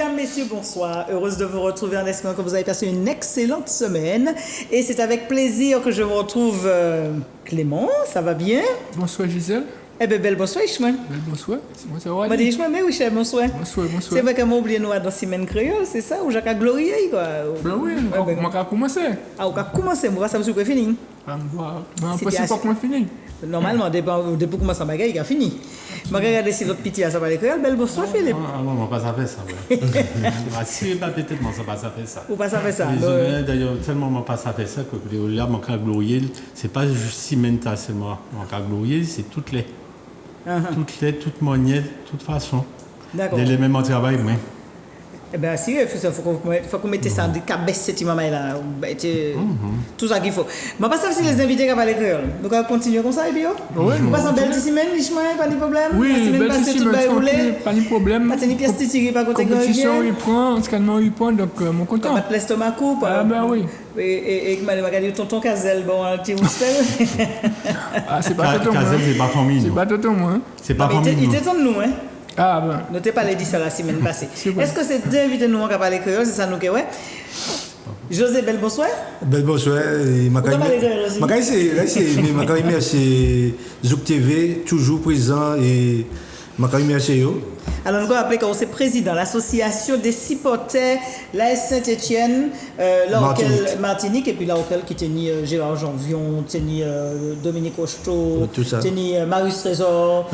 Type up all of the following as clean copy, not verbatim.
Mesdames, Messieurs, bonsoir. Heureuse de vous retrouver en espérant que vous avez passé une excellente semaine. Et c'est avec plaisir que je vous retrouve Clément. Ça va bien? Bonsoir Gisèle. Eh bien, belle bonsoir, Ishmael. Belle bonsoir. C'est moi, ça va? Je dis Ishmael, mais oui, cher, bonsoir. Bonsoir. C'est vrai que moi, oublié nous dans semaine créole, c'est ça? Ou j'ai qu'à glorier, quoi? Ben oui, on va commencer. Ah, on va commencer, moi, ça me suit fini. Ben, c'est pas qu'on fini. Normalement, depuis qu'on commence à bagaille, il a fini. Je vais regarder si l'autre petit a ça va l'école. Belle bonsoir, Philippe. Ah non, on va pas faire ça. Si, peut-être, moi, ça va faire ça. Ou pas ça fait ça. D'ailleurs, tellement on pas ça fait ça que là, mon cas glorieux, c'est pas juste Cimenta seulement. Mon cas glorieux, c'est toutes les manières, toute façon. D'accord. Les mêmes en travail, moi. Eh bien, si, il faut qu'on mette ça en cabesse, cette maman-là. Tout ça qu'il faut. Je ne sais pas si les invités qui parlent créole. Donc, on va continuer comme ça, et puis, oui, on passe en belle semaine, pas de problème. Oui, belle semaine, pas de problème. Pas de pièces tirées par côté compétition, il prend, scannement, il prend, donc, mon content. Pas de l'estomac coup. Ah, ben oui. Et que madame a dit tonton Cazel, bon, un petit roustel. Ah, c'est pas tonton, moi. Cazel, c'est pas famille. C'est pas tonton, moi. C'est pas famille. Il était de nous, hein. Ah ben. Notez pas les 10 la semaine passée. Est-ce que c'est d'inviter nous qui parler créole, c'est ça nous que ouais? José, belle bonsoir. Belle bonsoir. Merci Zouk TV, toujours présent et merci. Alors, nous avons appelé qu'on c'est président de l'association des supporters l'AS Saint-Etienne, Martinique, et puis là, qui tenait Gérard Janvion, tenait Dominique Rocheteau, tenait Marius Trésor.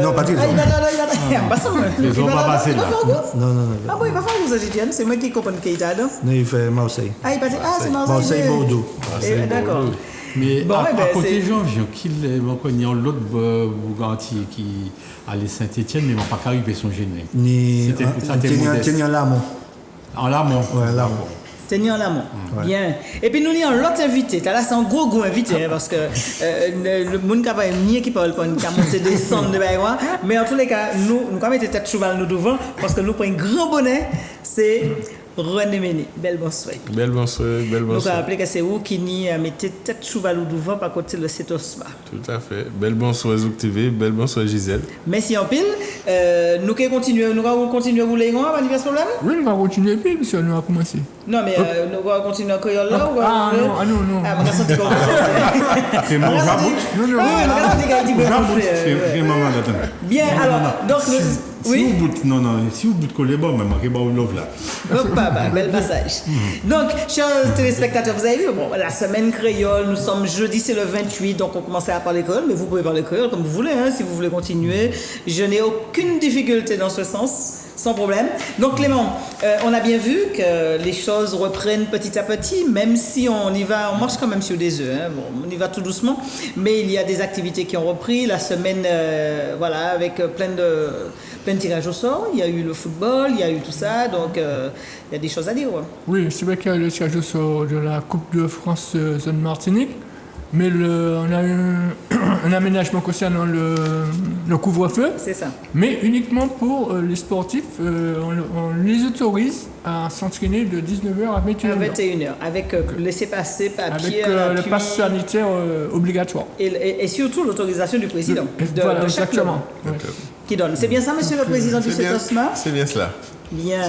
Non, pas Trésor. Trésor pas passé là. Non. Ah bon, il va faire vous Saint-Etienne, c'est moi qui comprends qu'il est là. Non, il fait Marseille. Ah, il passe. Ah, c'est Marseille. Marseille-Bordeaux. D'accord. Mais bon, à côté Janvion, qu'il y a l'autre Bouganti qui allait Saint-Etienne, mais il ne va pas arriver son génie. Tenir en l'amont. En l'amont. Oui, en l'amont. Tenir en l'amont. Bien. Et puis nous avons l'autre invité. Là, c'est un gros invité, parce que le monde qui a ni qui parle, qui a monté descendre de Baïwa. Mais en tous les cas, nous avons été tête cheval nous devant, parce que nous prenons un grand bonnet, c'est René Méné. Belle bonsoir. Belle bonsoir. Nous avons appelé que c'est vous qui n'y mettez tête cheval au devant par côté le Cétosma. Tout à fait. Belle bonsoir Zouk TV, belle bonsoir Gisèle. Merci en pile. Nous allons continuer à rouler, pas de problème? Oui, nous allons continuer, puis nous allons commencer. Non, mais nous allons continuer à courir là ou Ah non. Ah, on a senti qu'on c'est mon jabout. Non. C'est maman d'attendre. Bien, alors, donc, oui. Si vous boutez coller bon, même, il va vous love là. Bel passage. Donc, chers téléspectateurs, vous avez vu, la semaine créole, nous sommes jeudi, c'est le 28, donc on commençait à parler créole, mais vous pouvez parler créole comme vous voulez, si vous voulez continuer. Je n'ai aucune difficulté dans ce sens. Sans problème. Donc Clément, on a bien vu que les choses reprennent petit à petit, même si on y va, on marche quand même sur des œufs. On y va tout doucement, mais il y a des activités qui ont repris. La semaine, avec plein de tirages au sort. Il y a eu le football, il y a eu tout ça, donc il y a des choses à dire. Ouais. Oui, c'est vrai qu'il y a le tirage au sort de la Coupe de France zone Martinique. Mais on a eu un aménagement concernant le couvre-feu. C'est ça. Mais uniquement pour les sportifs, on les autorise à s'entraîner de 19h à 21h. À 21h, avec laisser-passer papier. Avec le pass sanitaire obligatoire. Et surtout l'autorisation du président. Voilà, de chaque club. Qui donne. C'est bien ça, monsieur le président du CETOSMA? C'est bien cela. Bien.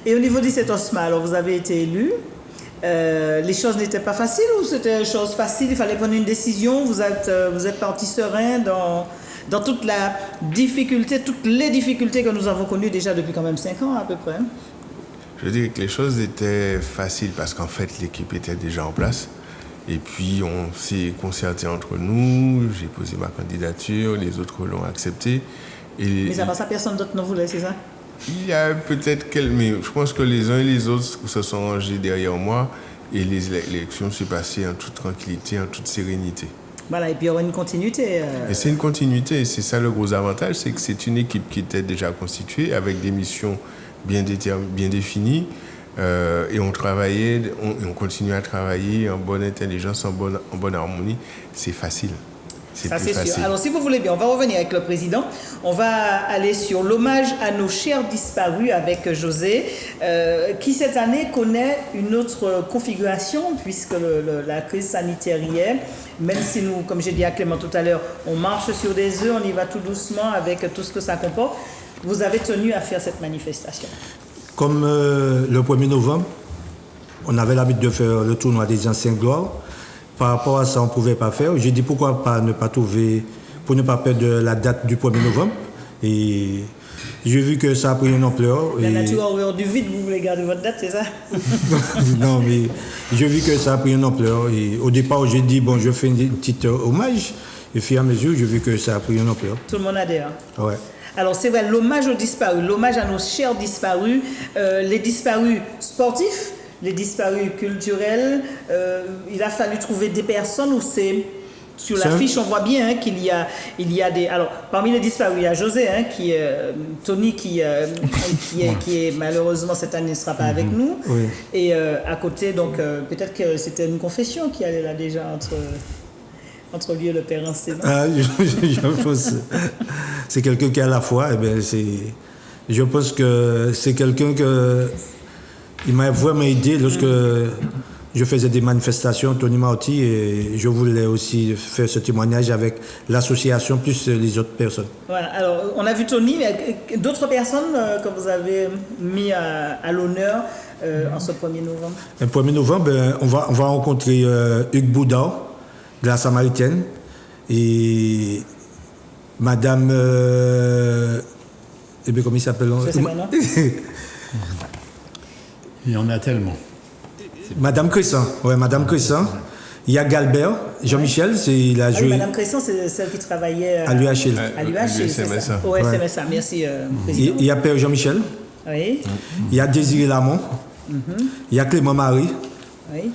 Et au niveau du CETOSMA, alors vous avez été élu. Les choses n'étaient pas faciles ou c'était une chose facile? Il fallait prendre une décision. Vous êtes parti serein dans toute la difficulté, toutes les difficultés que nous avons connues déjà depuis quand même 5 ans à peu près. Je dirais que les choses étaient faciles parce qu'en fait l'équipe était déjà en place. Et puis on s'est concerté entre nous. J'ai posé ma candidature, les autres l'ont accepté. Mais ça va, ça personne d'autre ne voulait, c'est ça? Il y a peut-être quelques... Mais je pense que les uns et les autres se sont rangés derrière moi et les élections se passaient en toute tranquillité, en toute sérénité. Voilà, et puis il y aura une continuité. Et c'est une continuité, et c'est ça le gros avantage, c'est que c'est une équipe qui était déjà constituée avec des missions bien définies et on continue à travailler en bonne intelligence, en bonne harmonie. C'est facile. Ça, c'est sûr. Alors, si vous voulez bien, on va revenir avec le président. On va aller sur l'hommage à nos chers disparus avec José, qui cette année connaît une autre configuration, puisque la crise sanitaire y est. Même si nous, comme j'ai dit à Clément tout à l'heure, on marche sur des œufs, on y va tout doucement avec tout ce que ça comporte. Vous avez tenu à faire cette manifestation. Comme le 1er novembre, on avait l'habitude de faire le tournoi des anciens gloires. Par rapport à ça, on ne pouvait pas faire. J'ai dit pourquoi pas ne pas trouver, pour ne pas perdre la date du 1er novembre. Et j'ai vu que ça a pris une ampleur. La nature horreur du vide, vous voulez garder votre date, c'est ça? Non, mais j'ai vu que ça a pris une ampleur. Et au départ, j'ai dit, bon, je fais une petite hommage. Et au fur et à mesure, j'ai vu que ça a pris une ampleur. Tout le monde adhère. Ouais. Alors c'est vrai, l'hommage aux disparus, l'hommage à nos chers disparus, les disparus sportifs, les disparus culturels, il a fallu trouver des personnes où c'est... Sur l'affiche, on voit bien hein, qu'il y a des... Alors, parmi les disparus, il y a José, hein, Tony, qui est malheureusement cette année ne sera pas avec nous. Oui. Et à côté, donc, peut-être que c'était une confession qui allait là déjà entre lui et le père Enseignant. Ah, je pense c'est quelqu'un qui a la foi. Eh bien, je pense que c'est quelqu'un qui m'a vraiment aidé lorsque je faisais des manifestations, Tony Marty, et je voulais aussi faire ce témoignage avec l'association plus les autres personnes. Voilà, alors on a vu Tony, mais d'autres personnes que vous avez mis à l'honneur en ce 1er novembre. Le 1er novembre, on va rencontrer Hugues Boudin, de la Samaritaine, et Madame... comment il s'appelle? Je sais pas, non? Il y en a tellement. Madame Crescent, ouais, Madame Crescent. Il y a Galbert, Jean-Michel, il a joué... Madame Crescent, c'est celle qui travaillait à l'UHL. À l'UHL, c'est ça. Oui, c'est ça. Merci, Président. Il y a Père Jean-Michel. Oui. Il y a Désiré Lamont. Il y a Clément Marie. Oui.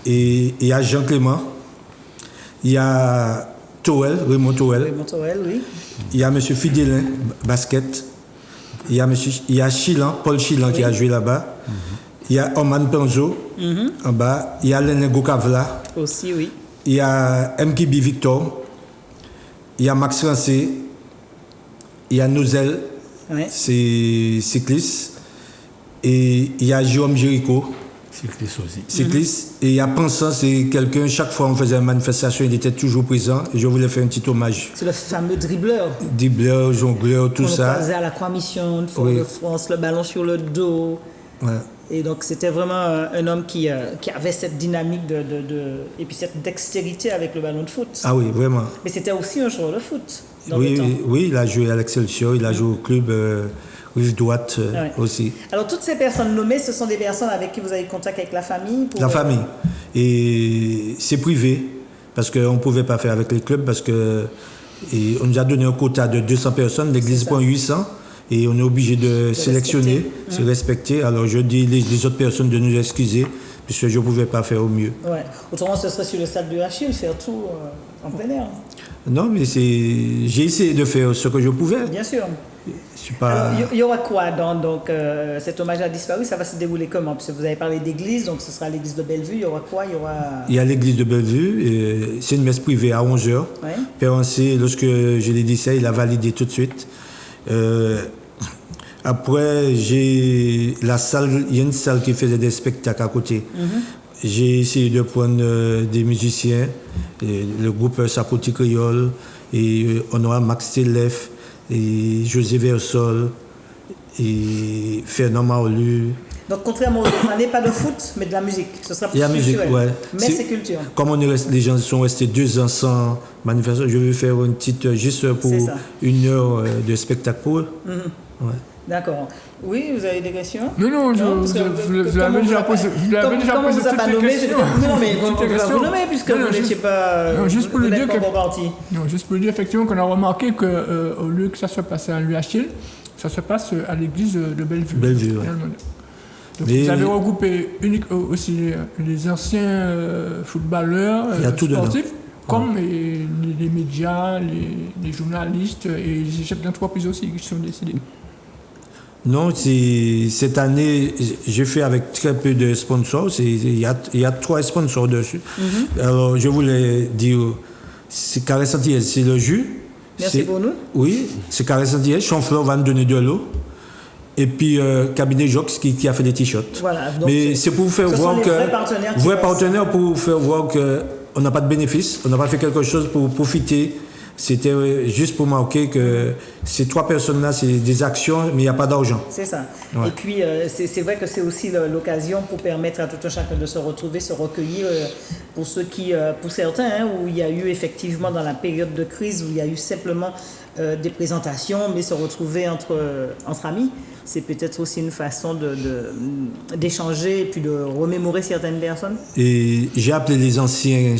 Et il y a Jean Clément. Il y a Raymond Tourel. Raymond Tourel, oui. Il y a M. Fidelin, basket. Il y a Chilan, Paul Chilan qui a joué là-bas. Il y a Oman Penzo en bas. Il y a Lennego Kavla. Aussi, oui. Il y a Mkibi Victor. Il y a Max Rancé. Il y a Nozel, c'est cycliste. Et il y a Jérôme Jéricho. Cycliste aussi. Cycliste. Et il y a Pensant, c'est quelqu'un, chaque fois on faisait une manifestation, il était toujours présent. Et je voulais faire un petit hommage. C'est le fameux dribbleur. Dribbleur, jongleur, tout ça. On le à la Croix-Mission, Fort de France, le ballon sur le dos. Ouais. Et donc c'était vraiment un homme qui avait cette dynamique et puis cette dextérité avec le ballon de foot. Ah oui, vraiment. Mais c'était aussi un joueur de foot. Oui, il a joué à l'Excelsior, il a joué au club Rive Droite aussi. Alors toutes ces personnes nommées, ce sont des personnes avec qui vous avez contact avec la famille La famille. Et c'est privé, parce qu'on ne pouvait pas faire avec les clubs, parce qu'on nous a donné un quota de 200 personnes, l'église prend 800. Et on est obligé de sélectionner, se respecter. Alors je dis les autres personnes de nous excuser, puisque je ne pouvais pas faire au mieux. Ouais. Autrement, ce serait sur le stade de Achille, faire tout en plein air. Non, mais j'ai essayé de faire ce que je pouvais. Bien sûr. Pas... Alors, il y aura quoi dans cet hommage à disparu? Ça va se dérouler comment? Parce que vous avez parlé d'église, donc ce sera l'église de Bellevue. Il y aura quoi? Il y a l'église de Bellevue. C'est une messe privée à 11h. Ouais. Père Ancé, lorsque je l'ai dit ça, il a validé tout de suite. Après, il y a une salle qui faisait des spectacles à côté. J'ai essayé de prendre des musiciens, le groupe Sapoti Créole, et on aura Max Télef, et José Versol, et Fernand Maolu. Donc, contrairement aux autres années, pas de foot, mais de la musique. Ce sera plus culturel. Il y a musique, ouais. Mais c'est culture. Comme les gens sont restés 2 ans sans manifestation, je vais faire une petite, juste pour 1 heure de spectacle pour eux. Ouais. D'accord. Oui, vous avez des questions? Non, vous l'avez déjà posé. Comment vous a pas nommé? Non, mais on va vous nommer puisque vous n'étiez pas. Non, juste pour lui dire Non, juste pour lui dire effectivement qu'on a remarqué qu'au lieu que ça se passe à l'UHL, ça se passe à l'église de Bellevue. Bellevue, oui. Donc vous avez regroupé aussi les anciens footballeurs sportifs, comme les médias, les journalistes et les chefs d'entreprise aussi qui sont décidés. Non, cette année, j'ai fait avec très peu de sponsors. Il y a 3 sponsors dessus. Alors, je voulais dire, c'est Carré Santier, c'est le jus. Merci pour nous. Oui, c'est Carré Santier. Chanfleur va nous donner de l'eau. Et puis, Cabinet Jox qui a fait des t-shirts. Voilà, donc mais c'est pour faire voir que... Vrais partenaires pour faire voir qu'on n'a pas de bénéfice. On n'a pas fait quelque chose pour profiter C'était juste pour marquer que ces 3 personnes-là, c'est des actions, mais il n'y a pas d'argent. C'est ça. Ouais. Et puis, c'est vrai que c'est aussi l'occasion pour permettre à tout un chacun de se retrouver, se recueillir. Pour ceux pour certains, hein, où il y a eu effectivement dans la période de crise, où il y a eu simplement des présentations, mais se retrouver entre amis, c'est peut-être aussi une façon d'échanger et puis de remémorer certaines personnes. Et j'ai appelé les anciens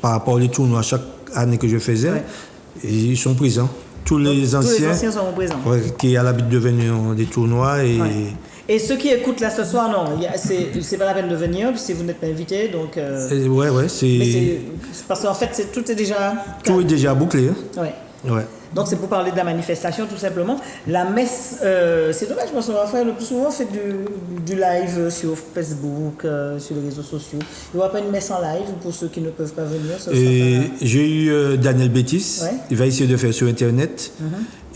par rapport aux tournois chaque année que je faisais, et ils sont présents. Tous les anciens sont présents. Qui ont l'habitude de venir des tournois. Et ceux qui écoutent là ce soir, non, c'est pas la peine de venir si vous n'êtes pas invité. Donc, c'est parce qu'en fait, tout est déjà... Tout est déjà bouclé. Hein? Ouais. Donc c'est pour parler de la manifestation tout simplement. La messe, c'est dommage parce qu'on va faire le plus souvent, on fait du live sur Facebook, sur les réseaux sociaux. Il n'y aura pas une messe en live pour ceux qui ne peuvent pas venir. J'ai eu Daniel Bétis, il va essayer de faire sur Internet.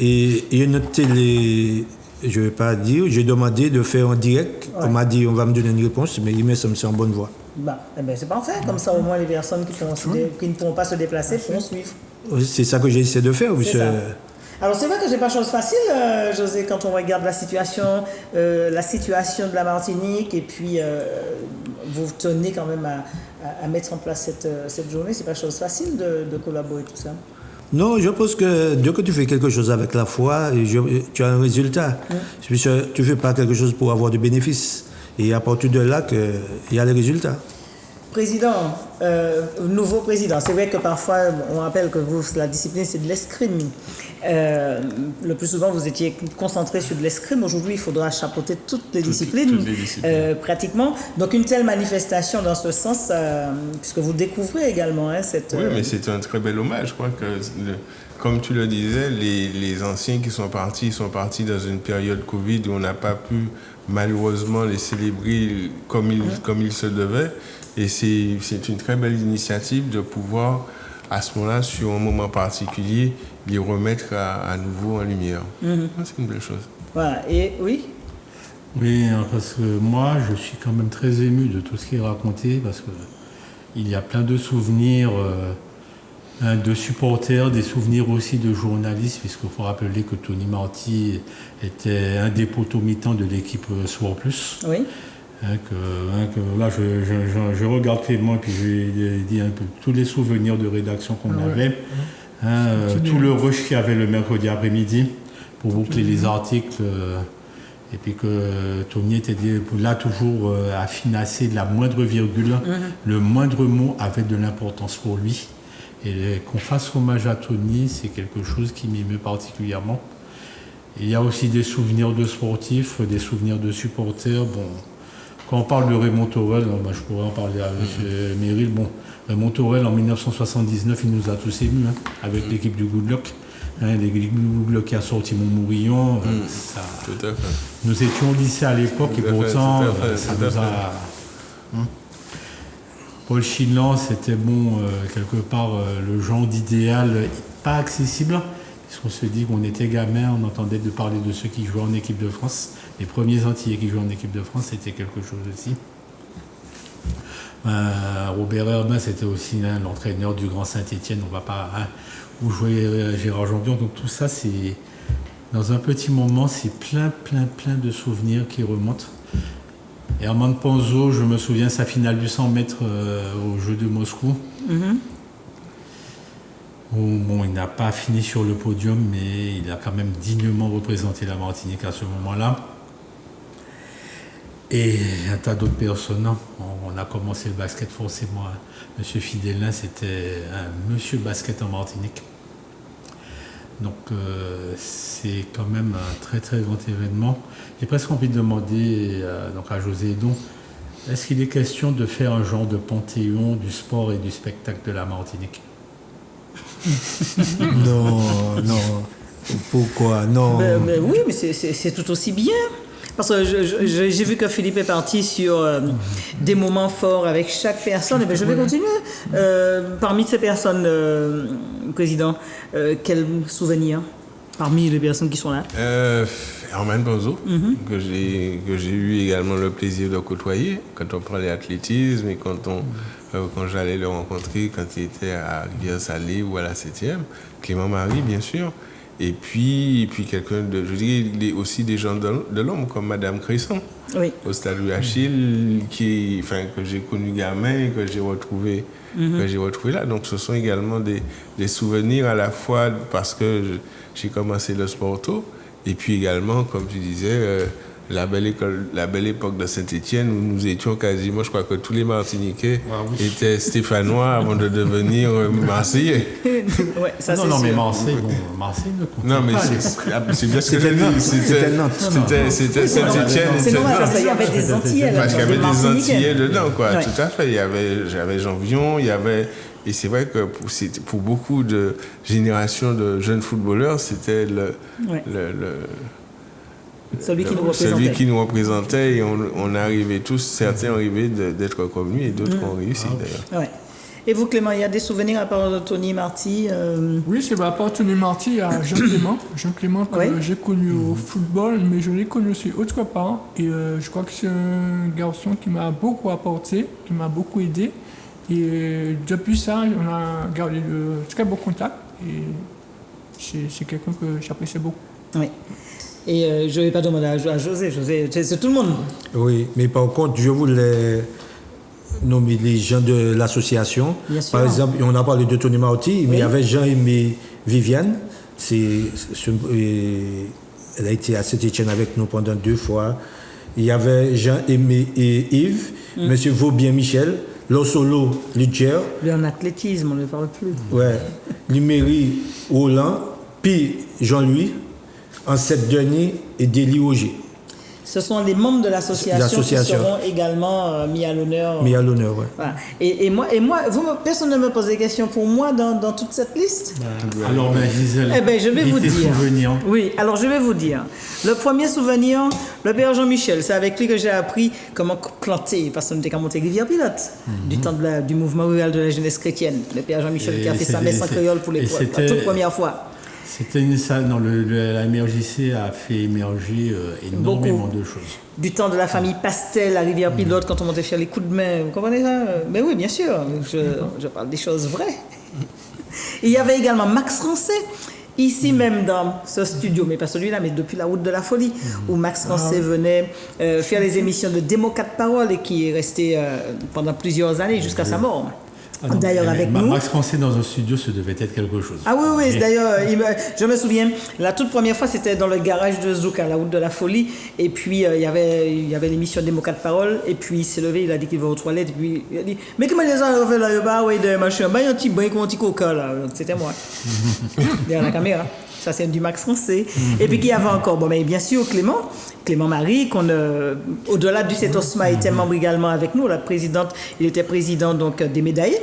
Et il y a une autre télé, je ne vais pas dire, j'ai demandé de faire en direct. On m'a dit on va me donner une réponse, mais il me semble en bonne voie. C'est parfait, comme ça au moins les personnes qui ne pourront pas se déplacer pourront suivre. C'est ça que j'ai essayé de faire. Alors c'est vrai que c'est pas chose facile, José, quand on regarde la situation de la Martinique et puis vous tenez quand même à mettre en place cette journée, c'est pas chose facile de collaborer tout ça. Non, je pense que dès que tu fais quelque chose avec la foi, tu as un résultat. Tu ne fais pas quelque chose pour avoir du bénéfice. Et à partir de là, il y a les résultats. Président, nouveau président, c'est vrai que parfois on rappelle que la discipline c'est de l'escrime. Le plus souvent vous étiez concentré sur de l'escrime. Aujourd'hui il faudra chapeauter toutes les disciplines. Pratiquement. Donc une telle manifestation dans ce sens, puisque vous découvrez également cette... Oui, mais c'est un très bel hommage. Je crois que, comme tu le disais, les anciens qui sont partis dans une période Covid où on n'a pas pu malheureusement les célébrer comme il se devait. Et c'est une très belle initiative de pouvoir, à ce moment-là, sur un moment particulier, les remettre à nouveau en lumière. C'est une belle chose. Voilà. Et oui. Oui, parce que moi, je suis quand même très ému de tout ce qui est raconté, parce qu'il y a plein de souvenirs de supporters, des souvenirs aussi de journalistes, puisqu'il faut rappeler que Tony Marty était un des poteaux-mitants de l'équipe Sport Plus. Oui. Là, je regarde Clément et puis je lui dis un peu tous les souvenirs de rédaction qu'on avait. Tout le rush qu'il y avait le mercredi après-midi pour boucler les articles. Et puis que Tony était là toujours à finasser de la moindre virgule. Le moindre mot avait de l'importance pour lui. Et qu'on fasse hommage à Tony, c'est quelque chose qui m'émeut particulièrement. Et il y a aussi des souvenirs de sportifs, des souvenirs de supporters. Bon, quand on parle de Raymond Torel, je pourrais en parler à M. Meryl. Bon, Raymond Torel, en 1979, il nous a tous émus, avec l'équipe du Good Luck. L'équipe du Good Luck qui a sorti Montmorillon. Tout à fait. Nous étions au lycée à l'époque et pourtant, ça nous a... Paul Chilan, c'était quelque part le genre d'idéal pas accessible. Puisqu'on se dit qu'on était gamin, on entendait de parler de ceux qui jouaient en équipe de France. Les premiers Antillais qui jouaient en équipe de France, c'était quelque chose aussi. Robert Herbin, c'était aussi l'entraîneur du Grand Saint-Étienne. On ne va pas... où jouait Gérard Jondion. Donc tout ça, c'est... Dans un petit moment, c'est plein de souvenirs qui remontent. Et Armand Panzo, je me souviens sa finale du 100 mètres aux Jeux de Moscou. Où, il n'a pas fini sur le podium, mais il a quand même dignement représenté la Martinique à ce moment-là. Et un tas d'autres personnes. On a commencé le basket forcément. Monsieur Fidelin, c'était un monsieur basket en Martinique. Donc c'est quand même un très grand événement. J'ai presque envie de demander à José Edon, est-ce qu'il est question de faire un genre de panthéon du sport et du spectacle de la Martinique? Non. Pourquoi? Non. Mais oui, mais c'est tout aussi bien. Parce que j'ai vu que Philippe est parti sur des moments forts avec chaque personne. Et bien, je vais continuer. Parmi ces personnes, Président, quel souvenir parmi les personnes qui sont là? Armand Bonzo, que j'ai eu également le plaisir de côtoyer quand on parlait athlétisme et quand on quand j'allais le rencontrer, quand il était à Rivière-Salée ou à la 7e. Clément Marie, bien sûr. Et puis quelqu'un de, je dirais, aussi des gens de l'ombre, comme Madame Cresson, oui. au stade Louis Achille, que j'ai connu gamin et que j'ai retrouvé là. Donc ce sont également des souvenirs à la fois parce que j'ai commencé le sport tôt, et puis également, comme tu disais, la belle époque de Saint-Étienne où nous étions quasiment, je crois que tous les Martiniquais étaient stéphanois avant de devenir Marseillais. Ouais, ça, non, mais Marseille ne compte non, mais pas. c'est bien ce que je dis. C'était Saint-Étienne. C'est normal, parce qu'il y avait des Antillais là-dedans. Parce qu'il y avait des Antillais dedans, quoi. Ouais. Tout à fait. J'avais Jean Vion, il y avait... Et c'est vrai que pour beaucoup de générations de jeunes footballeurs, c'était celui qui nous représentait. Et on arrivait tous, certains arrivaient d'être comme lui et d'autres ont réussi d'ailleurs. Ouais. Et vous, Clément, il y a des souvenirs à part de Tony Marty Oui, c'est à part Tony Marty, il y a Jean Clément. Jean Clément que j'ai connu au football, mais je l'ai connu aussi autre part. Et je crois que c'est un garçon qui m'a beaucoup apporté, qui m'a beaucoup aidé. Et depuis ça, on a gardé de très beaux contacts. Et c'est quelqu'un que j'apprécie beaucoup. Oui. Et je ne vais pas demander à José. José, c'est tout le monde. Oui, mais par contre, je voulais nommer les gens de l'association. Par exemple, on a parlé de Tony Marty, mais il y avait Jean-Aimé Viviane. Elle a été à Saint-Étienne avec nous pendant 2 fois. Il y avait Jean-Aimé et Yves, Monsieur Vaubien Michel, Lossolo Ludger. Lui en athlétisme, on ne parle plus. Ouais. Liméry Roland, puis Jean-Louis, Ancêtre Denis et Délie Auger. Ce sont les membres de l'association qui seront également mis à l'honneur. Mis à l'honneur, oui. Voilà. Et moi, personne ne me pose des questions pour moi dans toute cette liste. Alors, Gisèle, je vais vous dire. Souvenirs. Oui, alors je vais vous dire. Le premier souvenir, le père Jean-Michel, c'est avec lui que j'ai appris comment planter, parce qu'on était qu'à Montérivière Pilote, du temps du mouvement rural de la jeunesse chrétienne. Le père Jean-Michel qui a fait sa messe en créole pour la toute première fois. C'était une salle, la MRJC a fait émerger énormément de choses. Du temps de la famille Pastel à Rivière-Pilote, quand on montait faire les coups de main, vous comprenez ça? Mais oui, bien sûr, je parle des choses vraies. Il y avait également Max Rancé, ici même dans ce studio, mais pas celui-là, mais depuis la route de la folie, où Max Rancé venait faire les émissions de Démo 4 Paroles et qui est resté pendant plusieurs années jusqu'à sa mort. D'ailleurs, avec nous. Max Rancé dans un studio, ça devait être quelque chose. Ah oui, d'ailleurs, je me souviens, la toute première fois, c'était dans le garage de Zouk, à la route de la folie. Et puis, il y avait l'émission Démo 4 Paroles. Et puis, il s'est levé, il a dit qu'il va aux toilettes. Et puis, il a dit, mais comment les gens ont fait là-bas, ouais, de machin, il y a un petit bain avec un petit coca, là. C'était moi. Derrière la caméra. Ça, c'est du Max Rancé. Et puis, qu'il y avait encore, mais bien sûr, Clément Marie, au-delà du CETOSMA, était membre également avec nous. Il était président donc, des médaillés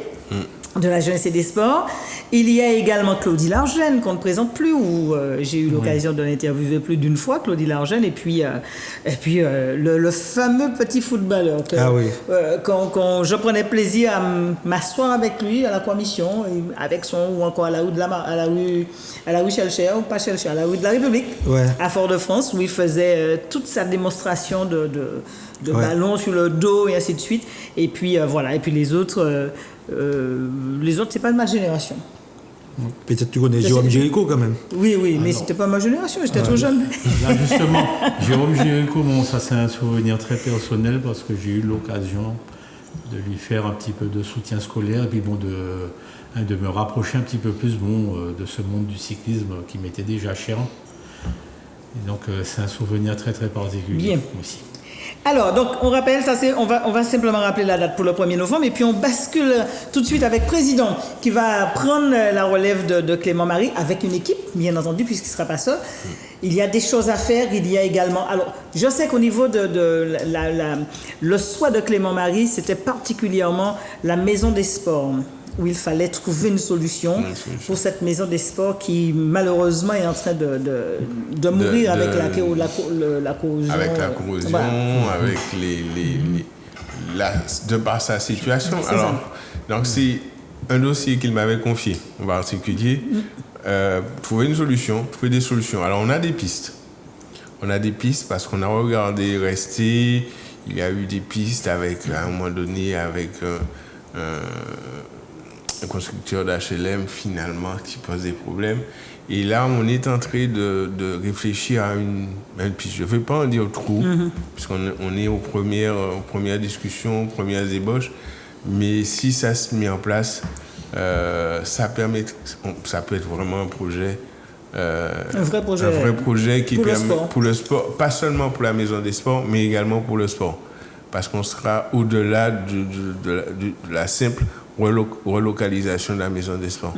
de la jeunesse et des sports. Il y a également Claudie Largène, qu'on ne présente plus, où j'ai eu l'occasion de l'interviewer plus d'une fois, Claudie Largène, et puis le fameux petit footballeur que je prenais plaisir à m'asseoir avec lui à la commission, avec ou encore à la rue Chelcher, ou pas Chelcher, à la rue de la République, à Fort-de-France, où il faisait toute sa démonstration de ballon sur le dos et ainsi de suite. Et puis voilà, et puis les autres, c'est pas de ma génération. Peut-être tu connais Jérôme Jéricho quand même. Oui, mais c'était pas ma génération, j'étais trop jeune. Là, justement, Jérôme Jéricho, ça c'est un souvenir très personnel parce que j'ai eu l'occasion de lui faire un petit peu de soutien scolaire et puis de me rapprocher un petit peu plus de ce monde du cyclisme qui m'était déjà cher. Et donc c'est un souvenir très très particulier aussi. Alors, donc, on rappelle, on va simplement rappeler la date pour le 1er novembre, et puis on bascule tout de suite avec Président, qui va prendre la relève de Clément Marie, avec une équipe, bien entendu, puisqu'il ne sera pas seul. Il y a des choses à faire, il y a également... Alors, je sais qu'au niveau le souhait de Clément Marie, c'était particulièrement la maison des sports, où il fallait trouver une solution pour cette maison des sports qui, malheureusement, est en train de mourir avec la corrosion. Avec la corrosion, avec de par sa situation. Donc, c'est un dossier qu'il m'avait confié, en particulier, trouver des solutions. Alors, on a des pistes. Parce qu'on a regardé, il y a eu des pistes à un moment donné, avec un constructeur d'HLM finalement qui pose des problèmes. Et là, on est en train de réfléchir à puis je ne vais pas en dire trop, puisqu'on est aux premières discussions, aux premières ébauches. Mais si ça se met en place, ça peut être vraiment un projet. Un vrai projet qui pour permet pour le sport, pas seulement pour la maison des sports, mais également pour le sport. Parce qu'on sera au-delà de la simple relocalisation de la maison des sports.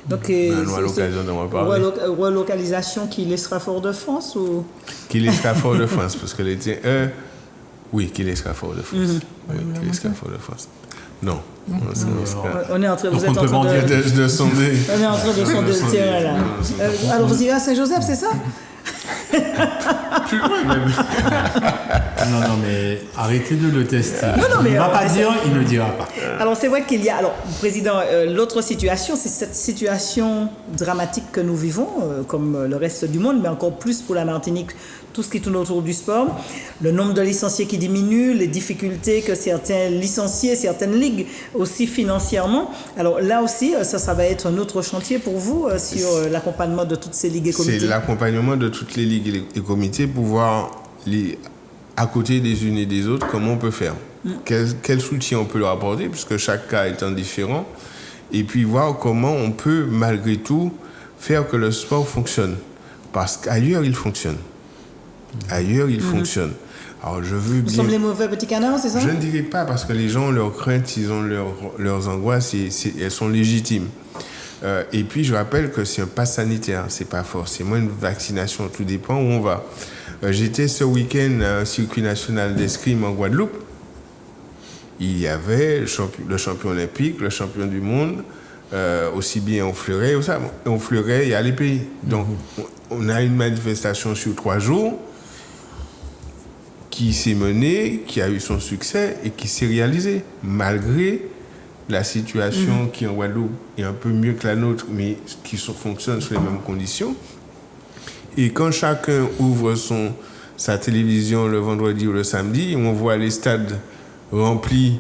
Donc, on aura l'occasion d'en parler. Relocalisation qui laissera Fort-de-France ou qui laissera Fort-de-France, parce que l'été oui, qui laissera Fort-de-France. Oui, qui laissera Fort-de-France. Non. On est en train de sonder le terrain là. Alors vous irez à Saint-Joseph, c'est ça? Plus loin même. non, mais arrêtez de le tester. Mais il ne va pas dire, il ne dira pas. Alors c'est vrai qu'il y a, Président, l'autre situation, c'est cette situation dramatique que nous vivons, comme le reste du monde, mais encore plus pour la Martinique, tout ce qui tourne autour du sport, le nombre de licenciés qui diminue, les difficultés que certains licenciés, certaines ligues aussi financièrement. Alors là aussi, ça va être un autre chantier pour vous sur l'accompagnement de toutes ces ligues et comités. C'est l'accompagnement de toutes les ligues et comités pour voir à côté des unes et des autres comment on peut faire. Quel soutien on peut leur apporter, puisque chaque cas étant différent, et puis voir comment on peut malgré tout faire que le sport fonctionne. Parce qu'ailleurs, il fonctionne. Ailleurs, il fonctionne. Alors, je veux bien... Nous sommes les mauvais petits canards, c'est ça? Je ne dirais pas, parce que les gens ont leurs craintes, ils ont leurs angoisses, elles sont légitimes. Et puis, je rappelle que c'est un pass sanitaire, c'est pas forcément une vaccination, tout dépend où on va. J'étais ce week-end à un circuit national d'escrime en Guadeloupe. Il y avait le champion olympique, le champion du monde, aussi bien au Fleuret, au Fleuret, il y a les pays. Donc, on a une manifestation sur 3 jours qui s'est menée, qui a eu son succès et qui s'est réalisée, malgré la situation qui en Guadeloupe est un peu mieux que la nôtre, mais qui fonctionne sous les mêmes conditions. Et quand chacun ouvre sa télévision le vendredi ou le samedi, on voit les stades remplis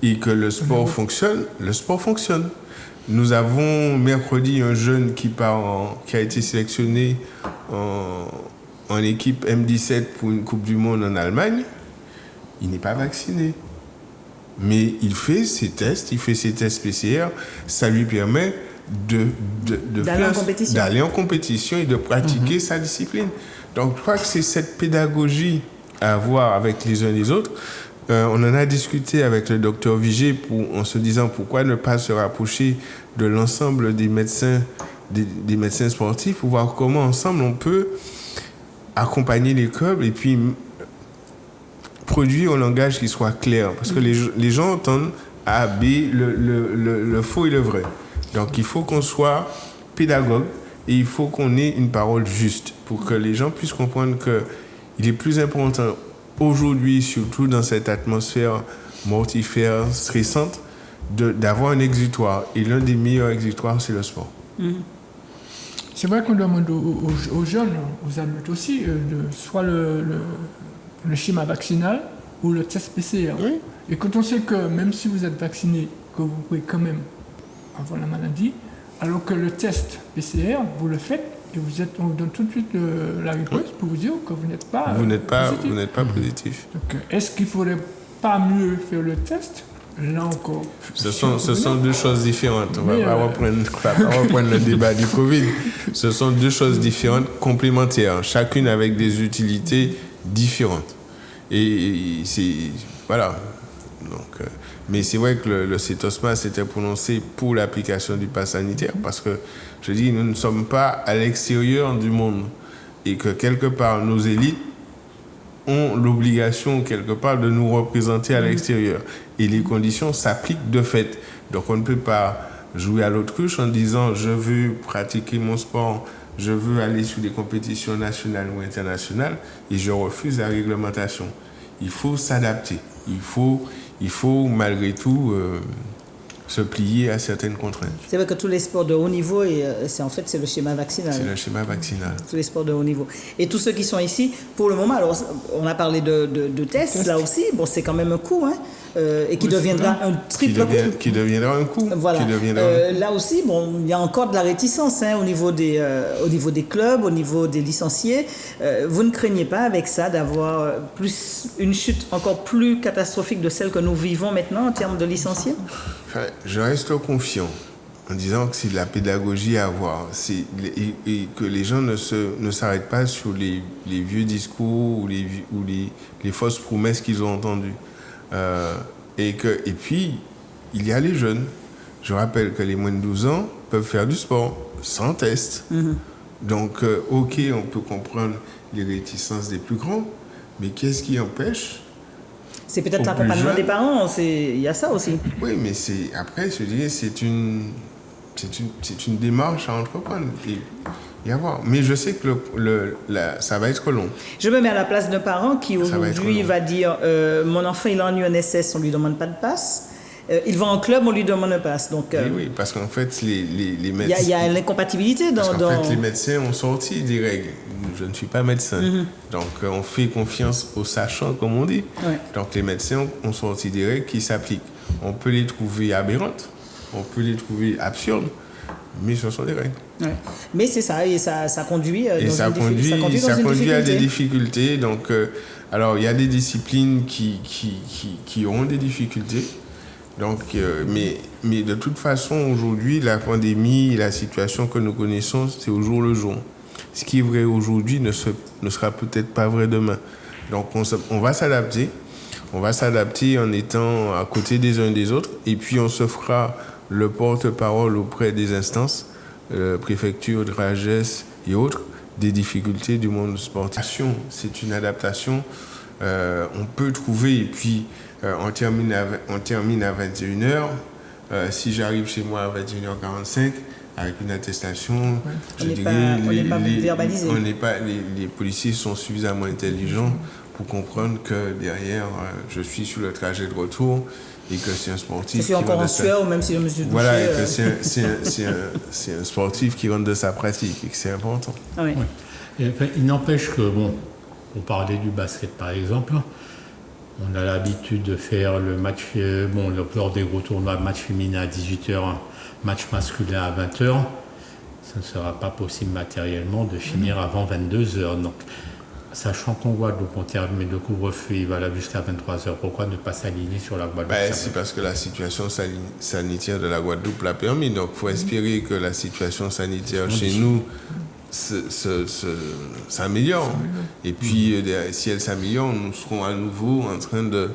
et que le sport fonctionne, le sport fonctionne. Nous avons mercredi un jeune qui a été sélectionné en équipe M17 pour une Coupe du Monde en Allemagne. Il n'est pas vacciné. Mais il fait ses tests PCR. Ça lui permet d'aller en compétition et de pratiquer sa discipline. Donc, je crois que c'est cette pédagogie à avoir avec les uns et les autres. On en a discuté avec le docteur Vigé en se disant pourquoi ne pas se rapprocher de l'ensemble des médecins sportifs pour voir comment ensemble on peut accompagner les clubs et puis produire un langage qui soit clair. Parce que les gens entendent A, B, le faux et le vrai. Donc il faut qu'on soit pédagogue et il faut qu'on ait une parole juste pour que les gens puissent comprendre qu'il est plus important aujourd'hui, surtout dans cette atmosphère mortifère, stressante, d'avoir un exutoire. Et l'un des meilleurs exutoires, c'est le sport. C'est vrai qu'on demande aux jeunes, aux adultes aussi, soit le schéma vaccinal ou le test PCR. Oui. Et quand on sait que même si vous êtes vacciné, que vous pouvez quand même avoir la maladie, alors que le test PCR, vous le faites et on vous donne tout de suite la réponse pour vous dire que vous n'êtes pas positif. Vous n'êtes pas positif. Donc, est-ce qu'il ne faudrait pas mieux faire le test? Là encore. Ce sont deux choses différentes. On ne va pas reprendre le débat du Covid. Ce sont deux choses différentes, complémentaires, chacune avec des utilités différentes. Et c'est... Voilà. Donc, mais c'est vrai que le CETOSMA s'était prononcé pour l'application du pass sanitaire parce que, je dis, nous ne sommes pas à l'extérieur du monde et que quelque part, nos élites ont l'obligation quelque part de nous représenter à l'extérieur. Et les conditions s'appliquent de fait. Donc on ne peut pas jouer à l'autruche en disant je veux pratiquer mon sport, je veux aller sur des compétitions nationales ou internationales et je refuse la réglementation. Il faut s'adapter. Il faut malgré tout se plier à certaines contraintes. C'est vrai que tous les sports de haut niveau, c'est le schéma vaccinal. C'est le schéma vaccinal. Tous les sports de haut niveau. Et tous ceux qui sont ici, pour le moment, alors on a parlé de tests, là aussi, bon, c'est quand même un coût, hein, et qui deviendra un triple coût. Qui deviendra un coût. Voilà. Là aussi, bon, il y a encore de la réticence au niveau des clubs, au niveau des licenciés. Vous ne craignez pas avec ça d'avoir une chute encore plus catastrophique de celle que nous vivons maintenant en termes de licenciés? Enfin, je reste confiant en disant que c'est de la pédagogie à avoir et que les gens ne s'arrêtent pas sur les vieux discours ou les fausses promesses qu'ils ont entendues. Et puis, il y a les jeunes. Je rappelle que les moins de 12 ans peuvent faire du sport sans test. Donc, OK, on peut comprendre les réticences des plus grands, mais qu'est-ce qui empêche? C'est peut-être l'accompagnement des parents, il y a ça aussi. Oui, mais après, je dirais, c'est une démarche à entreprendre et à voir. Mais je sais que ça va être long. Je me mets à la place d'un parent qui aujourd'hui va dire mon enfant il est en UNSS, on lui demande pas de passe. Il va en club, on lui demande un passe. Donc, oui, parce qu'en fait, les médecins... Il y a l'incompatibilité dans... Parce qu'en fait, les médecins ont sorti des règles. Je ne suis pas médecin. Donc, on fait confiance aux sachants, comme on dit. Ouais. Donc, les médecins ont sorti des règles qui s'appliquent. On peut les trouver aberrantes, on peut les trouver absurdes, mais ce sont des règles. Ouais. Mais c'est ça, et ça conduit à des difficultés. Donc, alors, il y a des disciplines qui auront des difficultés. Donc, mais de toute façon, aujourd'hui, la pandémie, la situation que nous connaissons, c'est au jour le jour. Ce qui est vrai aujourd'hui ne sera peut-être pas vrai demain. Donc, on va s'adapter. On va s'adapter en étant à côté des uns et des autres. Et puis, on se fera le porte-parole auprès des instances, préfecture, DRAGES et autres, des difficultés du monde sportif. C'est une adaptation. On peut trouver, et puis... on termine à 21h. Si j'arrive chez moi à 21h45 avec une attestation, les policiers sont suffisamment intelligents pour comprendre que derrière, je suis sur le trajet de retour et que c'est un sportif. Je suis encore en sueur, même si je me suis douché. Voilà, et que c'est un sportif qui rentre de sa pratique et que c'est important. Oui. Et, il n'empêche que, bon, on parlait du basket par exemple. On a l'habitude de faire le match, lors des gros tournois, match féminin à 18h, match masculin à 20h. Ça ne sera pas possible matériellement de finir avant 22h. Donc, sachant qu'en Guadeloupe, on termine le couvre-feu, il va là jusqu'à 23h. Pourquoi ne pas s'aligner sur la Guadeloupe? C'est parce que la situation sanitaire de la Guadeloupe l'a permis. Donc, il faut espérer que la situation sanitaire chez nous s'améliore. Et puis, si elle s'améliore, nous serons à nouveau en train de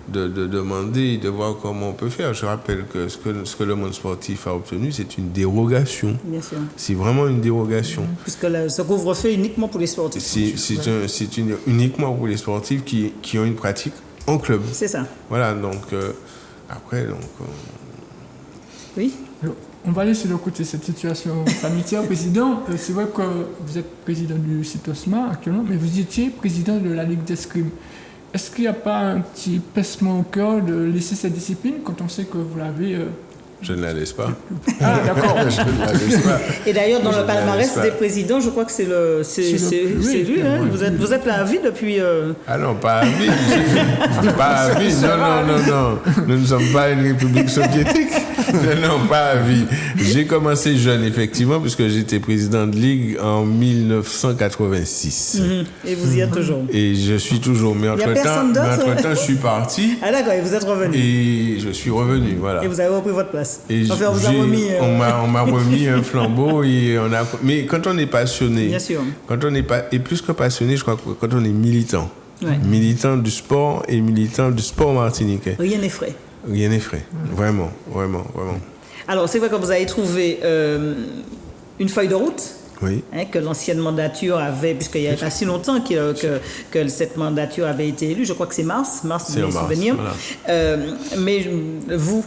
demander, de voir comment on peut faire. Je rappelle que ce que le monde sportif a obtenu, c'est une dérogation. Bien sûr. C'est vraiment une dérogation. Puisque ce couvre-feu est uniquement pour les sportifs. C'est uniquement pour les sportifs qui ont une pratique en club. C'est ça. Voilà, donc après... Oui. On va aller sur le côté de cette situation sanitaire. Président, c'est vrai que vous êtes président du CITOSMA actuellement, mais vous étiez président de la Ligue d'escrime. Est-ce qu'il n'y a pas un petit pincement au cœur de laisser cette discipline quand on sait que vous l'avez... Je ne la laisse pas. Ah, d'accord. Je ne la laisse pas. Et d'ailleurs, dans le palmarès des présidents, je crois que c'est lui. Hein. Vous êtes là à vie depuis... Ah non, pas à vie. Pas à vie. Non. Nous ne sommes pas une république soviétique. Non, pas à vie. J'ai commencé jeune, effectivement, puisque j'étais président de Ligue en 1986. Et vous y êtes toujours. Et je suis toujours. Mais entre-temps, je suis parti. Ah d'accord, et vous êtes revenu. Et je suis revenu, voilà. Et vous avez repris votre place. Et on m'a remis un flambeau. Mais quand on est passionné, bien sûr. Et plus que passionné, je crois que quand on est militant, militant du sport et militant du sport martiniquais. Rien n'est frais. Rien n'est frais. Vraiment. Alors, c'est vrai que vous avez trouvé une feuille de route. Oui. Que l'ancienne mandature avait, puisqu'il n'y a pas si longtemps que cette mandature avait été élue. Je crois que c'est mars, de mes souvenirs. Voilà. Mais vous,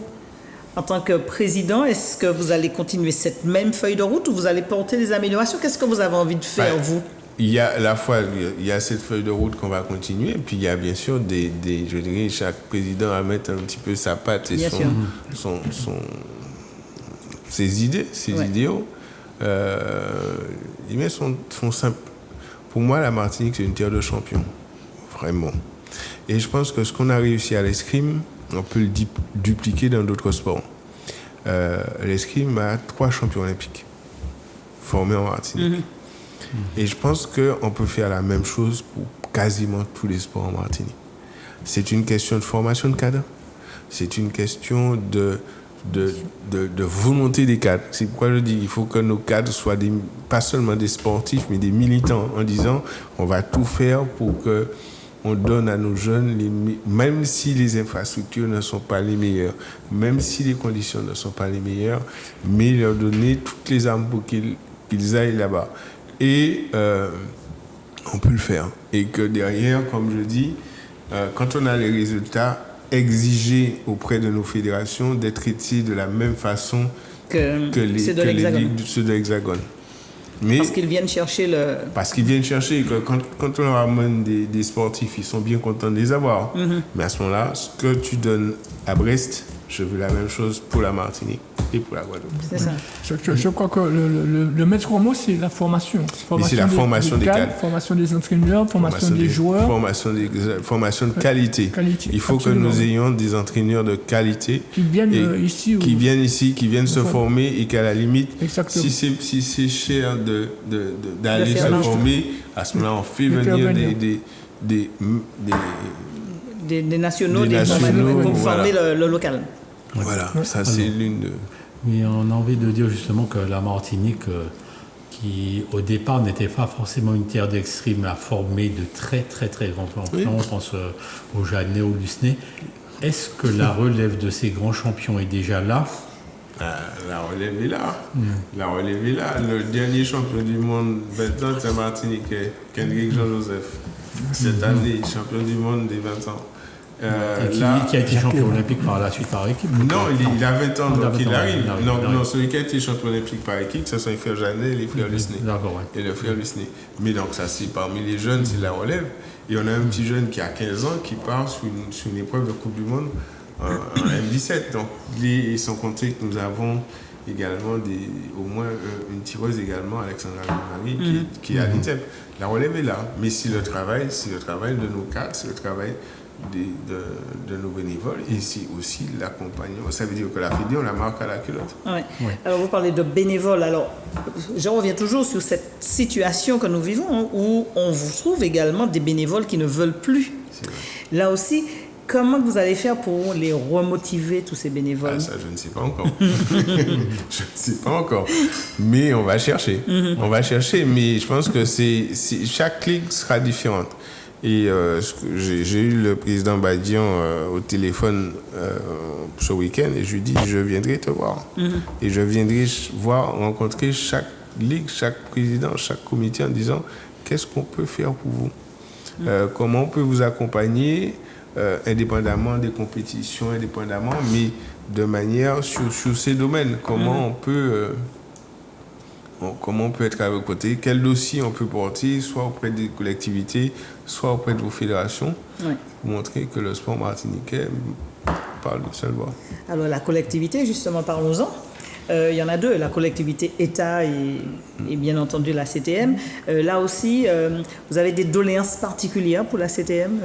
en tant que président, est-ce que vous allez continuer cette même feuille de route ou vous allez porter des améliorations? Qu'est-ce que vous avez envie de faire, vous? il y a cette feuille de route qu'on va continuer, et puis il y a bien sûr je dirais, chaque président va mettre un petit peu sa patte et ses idées, ses idéaux. Les miens sont simples. Pour moi, la Martinique, c'est une terre de champions, vraiment. Et je pense que ce qu'on a réussi à l'escrime, on peut le dupliquer dans d'autres sports. L'escrime a 3 champions olympiques formés en Martinique. Et je pense qu'on peut faire la même chose pour quasiment tous les sports en Martinique. C'est une question de formation de cadres. C'est une question de volonté des cadres. C'est pourquoi je dis qu'il faut que nos cadres soient pas seulement des sportifs, mais des militants, en disant on va tout faire pour que on donne à nos jeunes, même si les infrastructures ne sont pas les meilleures, même si les conditions ne sont pas les meilleures, mais leur donner toutes les armes pour qu'ils aillent là-bas. Et on peut le faire. Et que derrière, comme je dis, quand on a les résultats, exiger auprès de nos fédérations d'être traités de la même façon que ceux de l'Hexagone. Mais parce qu'ils viennent chercher Parce qu'ils viennent chercher. Quand on ramène des sportifs, ils sont bien contents de les avoir. Mais à ce moment-là, ce que tu donnes à Brest, je veux la même chose pour la Martinique et pour la Guadeloupe. C'est ça. Je crois que le maître mot, c'est la formation. C'est la formation des cadres. Formation des entraîneurs, formation des joueurs. Formation de qualité. Il faut que nous ayons des entraîneurs de qualité. Qui viennent ici. Qui viennent se former et qu'à la limite, exactement. si c'est cher d'aller se former, à ce moment-là, on fait venir des nationaux pour former le local. Voilà, ça c'est l'une de... Oui, on a envie de dire justement que la Martinique, qui au départ n'était pas forcément une terre d'escrime, a formé de très très très grands champions, je pense au Jeannet, au Lucenay. Est-ce que la relève de ces grands champions est déjà là? La relève est là. La relève est là. Le dernier champion du monde 20 ans, c'est Martiniquais, Kendrick Jean-Joseph. Cette année, champion du monde des 20 ans. Qui a été champion olympique par la suite par équipe? Non, il a 20 ans, donc il arrive. Non, celui qui a été champion olympique par équipe, ce sont les frères Jeannet et les frères Lucenay. D'accord, et le frère Lucenay. Mais donc ça, c'est parmi les jeunes, c'est la relève. Et on a un petit jeune qui a 15 ans qui part sur une épreuve de Coupe du Monde en M17. Donc ils sont comptés que nous avons également au moins une tireuse également, Alexandra Marie, qui est à l'ITEP. La relève est là. Mais c'est le travail de nos cadres, c'est le travail de nos bénévoles et c'est aussi l'accompagnement. Ça veut dire que la Fédé, on la marque à la culotte. Ouais. Alors vous parlez de bénévoles. Alors je reviens toujours sur cette situation que nous vivons où on vous trouve également des bénévoles qui ne veulent plus. Là aussi, comment vous allez faire pour les remotiver, tous ces bénévoles? Ça, je ne sais pas encore. Je ne sais pas encore. Mais on va chercher. On va chercher, mais je pense que chaque ligue sera différente. Et j'ai eu le président Badian au téléphone ce week-end et je lui ai dit, je viendrai te voir. Et je viendrai rencontrer chaque ligue, chaque président, chaque comité en disant, qu'est-ce qu'on peut faire pour vous? Comment on peut vous accompagner indépendamment des compétitions, mais de manière sur ces domaines. Comment on peut être à vos côtés, quel dossier on peut porter, soit auprès des collectivités, soit auprès de vos fédérations, pour montrer que le sport martiniquais parle d'une seule voix. Alors la collectivité, justement, parlons-en. Il y en a deux, la collectivité État et bien entendu la CTM. Là aussi, vous avez des doléances particulières pour la CTM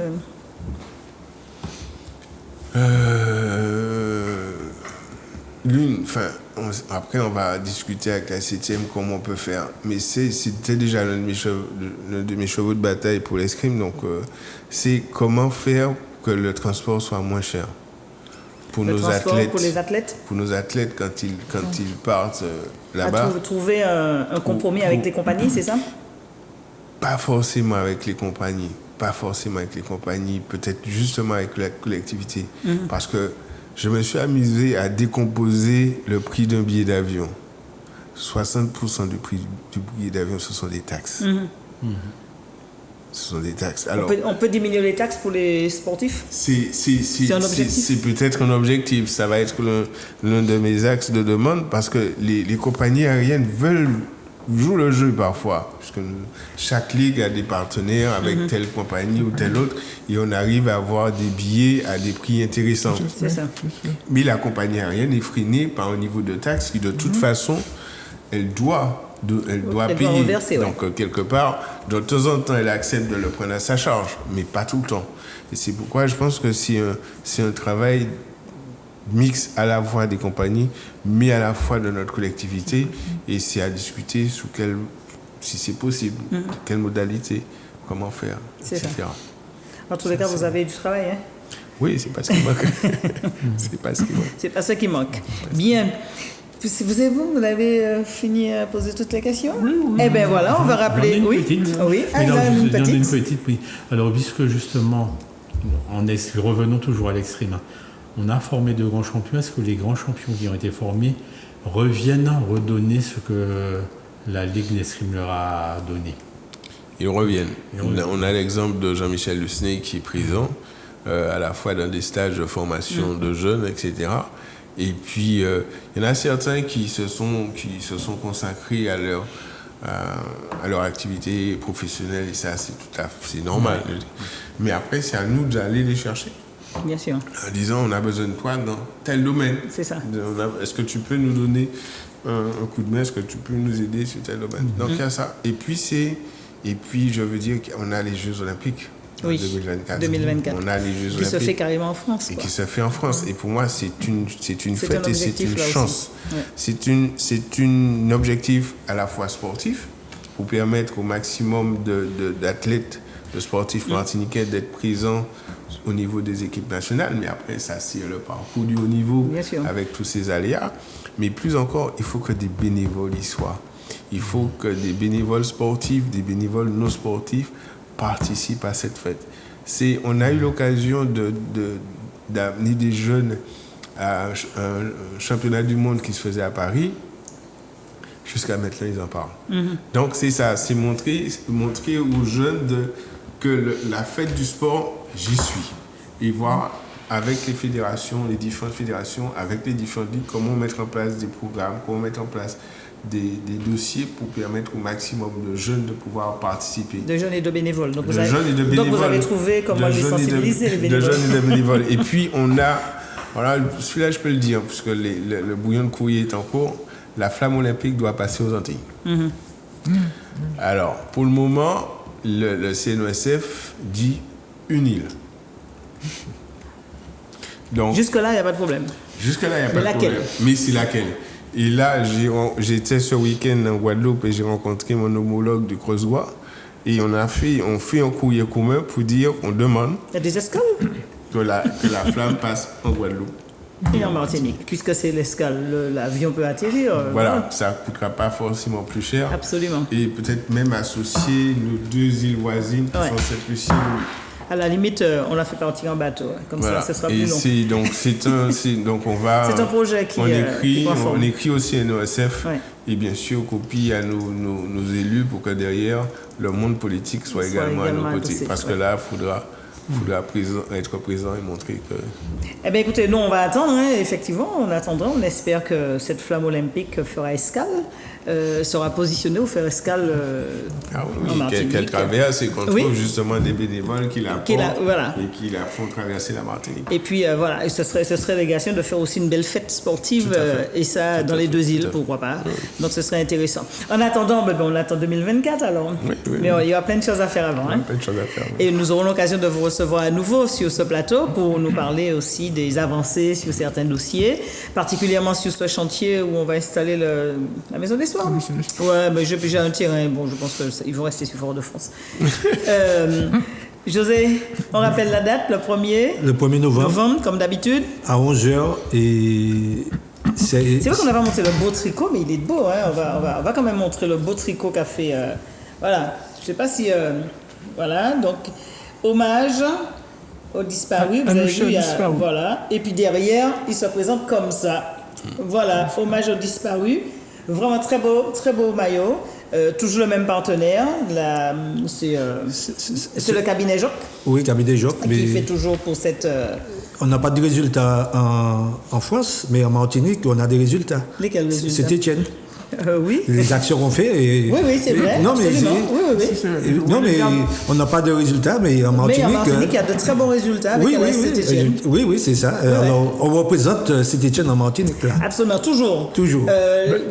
Après, on va discuter avec la CTM comment on peut faire. Mais c'était déjà l'un de mes chevaux de bataille pour l'escrime. Donc, c'est comment faire que le transport soit moins cher pour nos athlètes. Pour les athlètes. Pour nos athlètes quand ils partent là-bas. Trouver un compromis avec les compagnies, c'est ça? Pas forcément avec les compagnies. Peut-être justement avec la collectivité. Parce que je me suis amusé à décomposer le prix d'un billet d'avion. 60% du prix du billet d'avion, ce sont des taxes. Ce sont des taxes. Alors, on peut diminuer les taxes pour les sportifs? C'est un objectif? C'est peut-être un objectif. Ça va être l'un de mes axes de demande parce que les compagnies aériennes joue le jeu parfois, puisque chaque ligue a des partenaires avec telle compagnie ou telle autre, et on arrive à avoir des billets à des prix intéressants. C'est ça. Mais la compagnie aérienne est freinée par un niveau de taxe qui, de toute façon, elle doit payer. Reverser, donc, quelque part, de temps en temps, elle accepte de le prendre à sa charge, mais pas tout le temps. Et c'est pourquoi je pense que c'est un travail mix à la fois des compagnies, mais à la fois de notre collectivité, et c'est à discuter si c'est possible, de quelle modalité, comment faire, etc. En tous les cas, vous avez du travail, hein? Oui, c'est pas ce qui manque. C'est pas ce qui manque. C'est pas ce qui manque. Bien. Vous avez fini à poser toutes les questions? Oui. Eh bien voilà, on va rappeler. J'en ai une petite. Oui, une petite, oui. Alors, puisque justement, revenons toujours à l'extrême, on a formé de grands champions. Est-ce que les grands champions qui ont été formés reviennent redonner ce que la Ligue d'escrime leur a donné? Ils reviennent. On a l'exemple de Jean-Michel Lucenay qui est présent, à la fois dans des stages de formation de jeunes, etc. Et puis, il y en a certains qui se sont consacrés à leur activité professionnelle, et ça, c'est normal. Mais après, c'est à nous d'aller les chercher. Bien sûr. En disant, on a besoin de toi dans tel domaine. C'est ça. Est-ce que tu peux nous donner un coup de main? Est-ce que tu peux nous aider sur tel domaine? Donc, il y a ça. Et puis, je veux dire qu'on a les Jeux Olympiques. Oui, 2024. On a les Jeux Olympiques. Qui se fait carrément en France. Et qui se fait en France. Et pour moi, c'est une fête et c'est une chance. Ouais. C'est un objectif à la fois sportif, pour permettre au maximum d'athlètes, de sportifs martiniquais d'être présents au niveau des équipes nationales. Mais après, ça, c'est le parcours du haut niveau avec tous ces aléas. Mais plus encore, il faut que des bénévoles y soient. Il faut que des bénévoles sportifs, des bénévoles non sportifs participent à cette fête. On a eu l'occasion d'amener des jeunes à un championnat du monde qui se faisait à Paris. Jusqu'à maintenant, ils en parlent. Donc, c'est ça, c'est montrer aux jeunes que la fête du sport, j'y suis. Et voir avec les fédérations, les différentes fédérations, avec les différentes ligues, comment mettre en place des programmes, comment mettre en place des dossiers pour permettre au maximum de jeunes de pouvoir participer. De jeunes et de bénévoles. Donc, vous avez trouvé comment les sensibiliser, les bénévoles. De jeunes et de bénévoles. Et puis, on a... Voilà, celui-là, je peux le dire, puisque le bouillon de courrier est en cours. La flamme olympique doit passer aux Antilles. Alors, pour le moment, le CNOSF dit une île. Donc, jusque-là, il n'y a pas de problème. Jusque-là, il n'y a pas de problème. Mais c'est laquelle? Et là, j'étais ce week-end en Guadeloupe et j'ai rencontré mon homologue du Creusot. Et on fait un courrier commun pour dire qu'on demande... Il y a des escales? Que la flamme passe en Guadeloupe. Et en Martinique, puisque c'est l'escale, l'avion peut atterrir. Voilà, ça ne coûtera pas forcément plus cher. Absolument. Et peut-être même associer nos deux îles voisines qui sont Sainte-Lucie. À la limite, on la fait partir en bateau. Comme ça, ce sera plus long. Donc on va... C'est un projet qui on écrit aussi à NOSF et bien sûr copie à nos élus pour que derrière, le monde politique soit également à nos côtés. Parce que là, il faudra être présent et montrer que... Eh bien, écoutez, nous, on va attendre, effectivement. On attendra. On espère que cette flamme olympique fera escale, sera positionnée ou faire escale en Martinique. Qu'elle traverse et qu'on trouve justement des bénévoles qui la portent et qui la font traverser la Martinique. Et puis, voilà, ce serait l'occasion de faire aussi une belle fête sportive, et ça, dans les deux îles, pourquoi pas. Donc, ce serait intéressant. En attendant, on attend 2024, alors. Oui. Mais il y aura plein de choses à faire avant. Plein de choses à faire. Et nous aurons l'occasion de vous recevoir à nouveau sur ce plateau pour nous parler aussi des avancées sur certains dossiers, particulièrement sur ce chantier où on va installer la maison des soirs. Ouais, mais j'ai un terrain. Bon, je pense qu'ils vont rester sur Fort-de-France. José, on rappelle la date, le 1er novembre, comme d'habitude. À 11h. Et c'est vrai qu'on n'a pas montré le beau tricot, mais il est beau. On va quand même montrer le beau tricot qu'a fait. Voilà, je ne sais pas si... voilà, donc... Hommage aux disparus, vous avez vu, voilà. Et puis derrière, il se présente comme ça. Voilà, hommage aux disparus. Vraiment très beau maillot. Toujours le même partenaire. C'est le cabinet Joc. Oui, cabinet Joc. Qui fait toujours pour cette... On n'a pas de résultats en France, mais en Martinique, on a des résultats. Lesquels résultats? C'est Étienne. Oui. Les actions qu'on fait. Oui, c'est vrai. Non, mais, Non, mais on n'a pas de résultats, mais en Martinique. Mais en Martinique, il y a de très bons résultats avec Saint-Étienne. Oui, c'est ça. Alors, on représente Saint-Étienne en Martinique, là. Absolument, toujours. Toujours.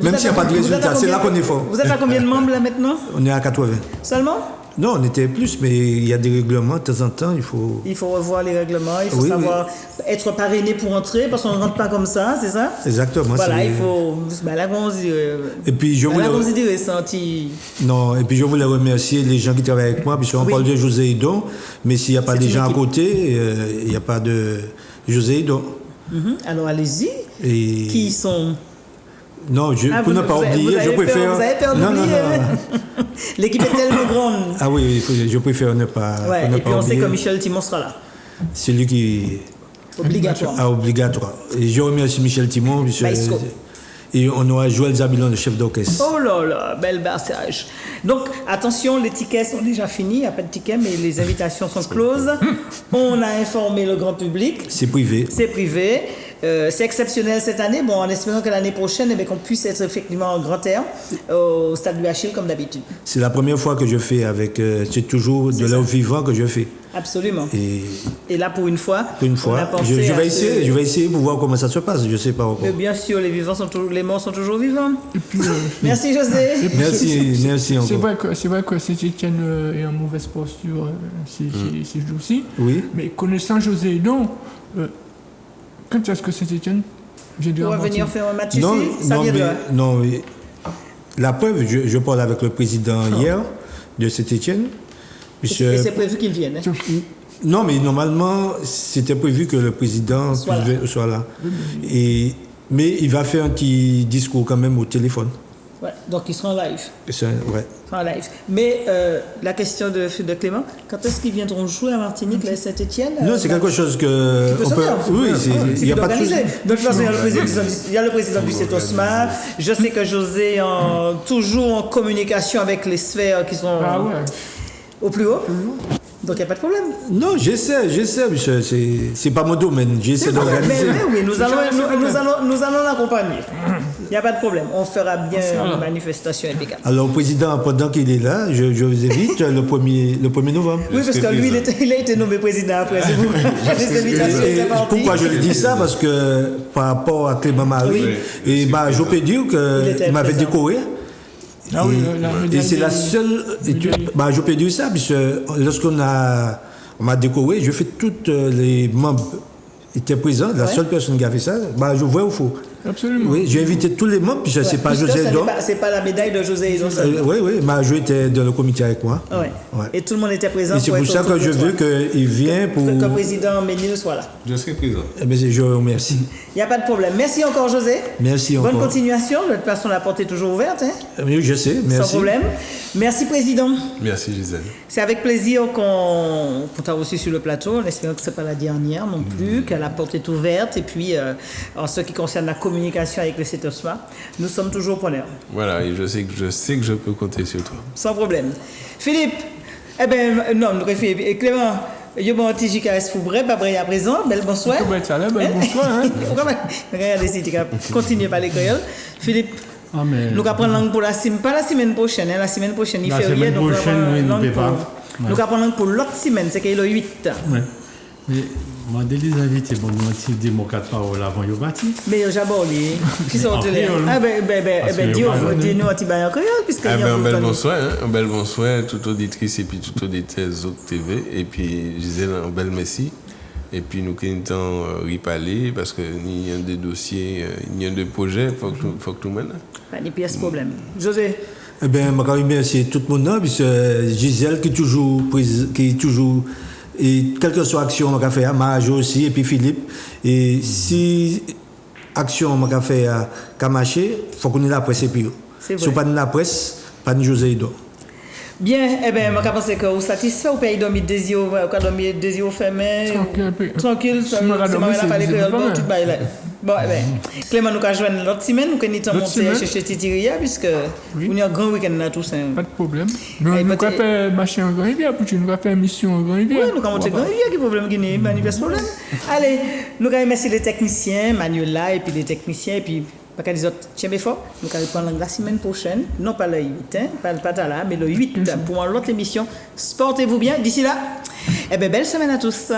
Même s'il n'y a pas de résultats, c'est là qu'on est fort. Vous êtes à combien de membres là maintenant? On est à 80. Seulement? Non, on était plus, mais il y a des règlements, de temps en temps, il faut... Il faut revoir les règlements, il faut savoir être parrainé pour entrer, parce qu'on ne rentre pas comme ça, c'est ça? Exactement. Voilà, il faut... là, on se dirait... Et puis, je voulais... senti... Non, et puis je voulais remercier les gens qui travaillent avec moi, puisqu'on parle de José Hidon, mais s'il n'y a pas des gens à côté, il n'y a pas de José Hidon. Alors, allez-y. Qui sont... Non, pour ne pas oublier, je préfère... Vous avez peur d'oublier. L'équipe est tellement grande. Ah oui, je préfère ne pas et puis on sait que Michel Timon sera là. C'est lui qui... Obligatoire. Obligatoire. Et je remercie Michel Timon. Et on aura Joël Zabilon, le chef d'orchestre. Oh là là, bel passage. Donc, attention, les tickets sont déjà finis. Il n'y a pas de tickets, mais les invitations sont closes. On a informé le grand public. C'est privé. C'est privé. C'est exceptionnel cette année, en espérant que l'année prochaine, qu'on puisse être effectivement en grand air au stade du Achille comme d'habitude. C'est la première fois que je fais avec... c'est toujours de l'art vivant que je fais. Absolument. Et là, pour une fois, je vais essayer pour voir comment ça se passe. Je ne sais pas encore. Mais bien sûr, les morts sont toujours vivants. Et puis, merci José. Merci encore. C'est vrai que Saint-Étienne est en mauvaise posture ces jours-ci. Oui. Mais connaissant José Hidon, quand est-ce que Saint-Étienne va venir faire un match ici? Non, mais la preuve, je parle avec le président hier de Saint-Étienne. Et c'est prévu qu'il vienne. Non, mais normalement, c'était prévu que le président soit là. Mais il va faire un petit discours quand même au téléphone. Ouais, donc il sera en live. Ouais. En live. Mais la question de Clément, quand est-ce qu'ils viendront jouer à Martinique, à Saint-Étienne? Non, c'est quelque chose que... Oui, il n'y a pas de souci. De toute façon, il y a le président du CETOSMA. Je sais que José est toujours en communication avec les sphères qui sont au plus haut. Donc il n'y a pas de problème. Non, j'essaie, monsieur. C'est pas mon domaine. J'essaie d'organiser. Mais oui, nous allons l'accompagner. Il n'y a pas de problème. On fera bien une manifestation impeccable. Alors, président, pendant qu'il est là, je vous invite le 1er novembre. Oui, parce que lui, il a été nommé président après. C'est vous. Pourquoi je dis ça? Parce que par rapport à Clément Marie, je peux dire qu'il m'avait décoré. Et c'est la seule... je peux dire ça, puisque lorsqu'on m'a décoré, je fais toutes les membres étaient présents. La seule personne qui a fait ça, je vois au faux. Absolument. Oui, j'ai invité tous les membres, puisque c'est pas José Hidon. C'est pas la médaille de José Hidon. Oui, je était dans le comité avec moi. Ouais. Et tout le monde était présent. Et c'est pour ça que je veux qu'il vienne pour... Que le président Ménil soit là. Je serai présent. Je vous remercie. Il n'y a pas de problème. Merci encore, José. Merci encore. Bonne continuation. De toute façon, la porte est toujours ouverte. Oui, je sais. Merci. Sans problème. Merci, Président. Merci, Gisèle. C'est avec plaisir qu'on t'a reçu sur le plateau. On espère que ce n'est pas la dernière non plus, que la porte est ouverte. Et puis, en ce qui concerne la communication avec le CETOSMA, nous sommes toujours preneurs. Voilà, et je sais que je peux compter sur toi. Sans problème. Philippe, Philippe et Clément, je vais un petit JKS pour bref, après à présent, bel bonsoir. Bonsoir. Regardez si tu continues par les créoles. Philippe, nous allons prendre langue pour la semaine, pas la semaine prochaine, la semaine prochaine, il fait rien, donc nous allons prendre langue pour l'autre semaine, c'est qu'il y a le 8. Mais moi, dès les invités, nous avons démocrate parole avant Yobati. Mais j'aborde, qui sont les. Dis-nous un petit bain en créole, puisque. Un bel bonsoir, toute auditrice et puis toute auditeur Zouk TV, et puis Gisèle, un bel merci. Et puis nous avons riparler parce que il y a des dossiers, il y a des projets, il faut que tout mène. Pas de pièce problème. José. Je remercie tout le monde, puisque Gisèle qui est toujours et quelle que soit l'action qu'on a fait, Majo aussi, et puis Philippe. Et si action qu'on a fait à marcher, il faut qu'on ait la presse et puis. Si on n'a pas de la presse, pas de José Hidon. Bien, je pense que vous satisfait, vous pouvez dormir des yeux fermés. Tranquille, c'est moi qui n'a pas l'école, tout le monde. Bon, Clément, nous allons joindre l'autre semaine, nous allons monter chercher Titiria, puisque nous avons un grand week-end là, tout ça. Pas de problème. Nous allons faire machin en Grand Rivière, puis nous allons faire mission en Grand Rivière. Oui, nous allons monter en Grand Rivière, qui est problème Guinée, pas de problème. Allez, nous allons remercier les techniciens, Manuel là, et puis les techniciens, et puis Parce que les autres, tiens, fort, nous allons prendre la semaine prochaine, non pas le 8, pas là, mais le 8 pour une autre émission. Sportez-vous bien. D'ici là, belle semaine à tous.